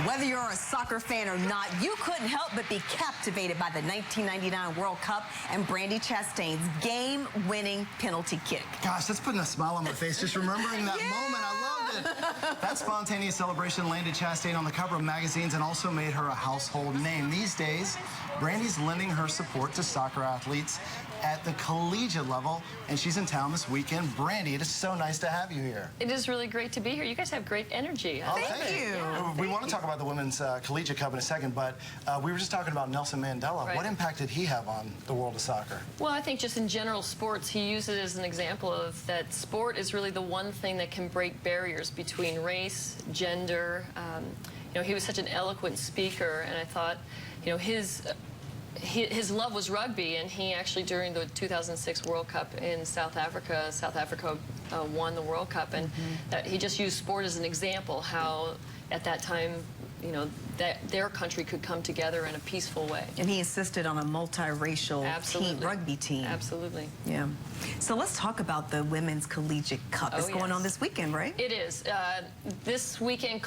Whether you're a soccer fan or not, you couldn't help but be captivated by the 1999 World Cup and Brandi Chastain's game-winning penalty kick. Gosh, that's putting a smile on my face just remembering that moment. I loved it. That spontaneous celebration landed Chastain on the cover of magazines and also made her a household name. These days, Brandi's lending her support to soccer athletes at the collegiate level, and she's in town this weekend. Brandi, it is so nice to have you here. It is really great to be here. You guys have great energy. Thank you. Yeah, we want to talk about the Women's Collegiate Cup in a second, but we were just talking about Nelson Mandela. Right. What impact did he have on the world of soccer? Well, I think just in general sports, he used it as an example of that sport is really the one thing that can break barriers between race, gender. You know, he was such an eloquent speaker, and I thought, you know, his love was rugby, and he actually, during the 2006 World Cup in South Africa won the World Cup, and that he just used sport as an example how at that time, you know, that their country could come together in a peaceful way. And he insisted on a multiracial rugby team. Absolutely. Yeah. So let's talk about the Women's Collegiate Cup. It's going on this weekend, right? It is. This weekend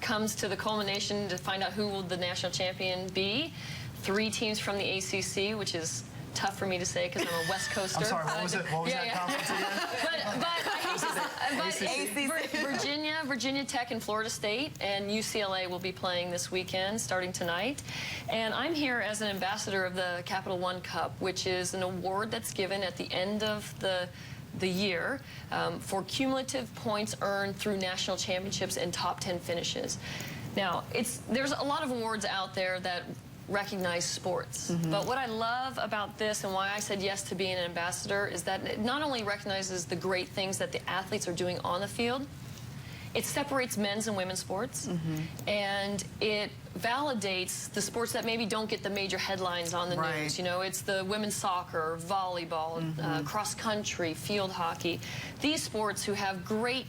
comes to the culmination to find out who will the national champion be. 3 teams from the ACC, which is tough for me to say because I'm a West Coaster. I'm sorry, what was it? What was that conference again? But Virginia Tech and Florida State and UCLA will be playing this weekend, starting tonight. And I'm here as an ambassador of the Capital One Cup, which is an award that's given at the end of the year for cumulative points earned through national championships and top 10 finishes. Now, there's a lot of awards out there that recognize sports. But what I love about this and why I said yes to being an ambassador is that it not only recognizes the great things that the athletes are doing on the field, it separates men's and women's sports, and it validates the sports that maybe don't get the major headlines on the news. You know, it's the women's soccer, volleyball, cross country, field hockey. These sports who have great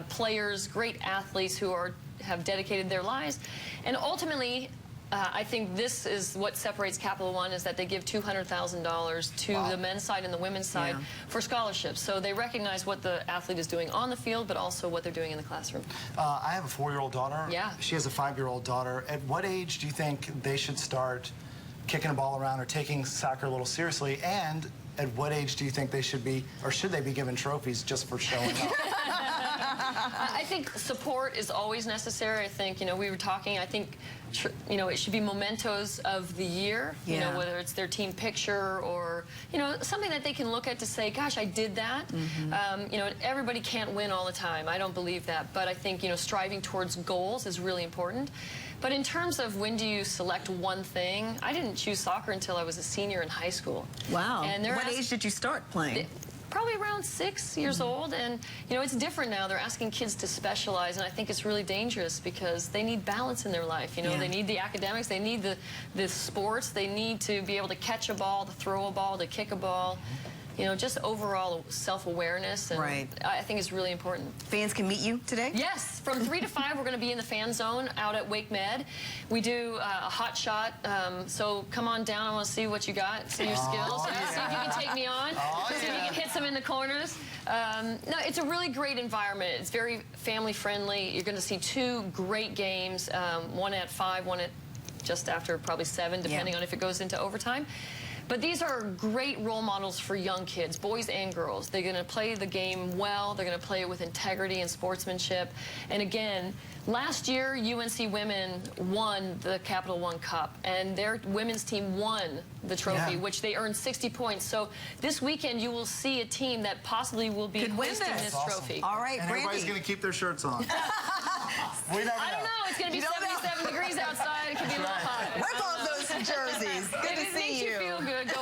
players, great athletes who have dedicated their lives, and ultimately, I think this is what separates Capital One, is that they give $200,000 to the men's side and the women's side for scholarships. So they recognize what the athlete is doing on the field, but also what they're doing in the classroom. I have a 4-year-old daughter. Yeah. She has a 5-year-old daughter. At what age do you think they should start kicking a ball around or taking soccer a little seriously? And at what age do you think they should be, or should they be given trophies just for showing up? I think support is always necessary. I think, you know, we were talking, I think, you know, it should be mementos of the year, you know, whether it's their team picture or, you know, something that they can look at to say, gosh, I did that. You know, everybody can't win all the time. I don't believe that. But I think, you know, striving towards goals is really important. But in terms of when do you select one thing, I didn't choose soccer until I was a senior in high school. Wow. And what age did you start playing? Probably around 6 years old, and you know, it's different now. They're asking kids to specialize, and I think it's really dangerous because they need balance in their life. You know, they need the academics, they need the sports, they need to be able to catch a ball, to throw a ball, to kick a ball. You know, just overall self-awareness, and I think it's really important. Fans can meet you today? Yes, from 3 to 5, we're going to be in the fan zone out at Wake Med. We do a hot shot, so come on down. I want to see what you got, see your skills. See if you can take me on, see if you can hit some in the corners. No, it's a really great environment. It's very family-friendly. You're going to see 2 great games, one at 5, one at just after probably 7, depending on if it goes into overtime. But these are great role models for young kids, boys and girls. They're going to play the game well. They're going to play it with integrity and sportsmanship. And again, last year, UNC women won the Capital One Cup, and their women's team won the trophy, which they earned 60 points. So this weekend, you will see a team that possibly will be hoisting this trophy. All right, and everybody's going to keep their shirts on. I don't know. It's going to be 77 degrees outside. It could be a little hot. Rip off those jerseys. Good to see you. It makes you feel good.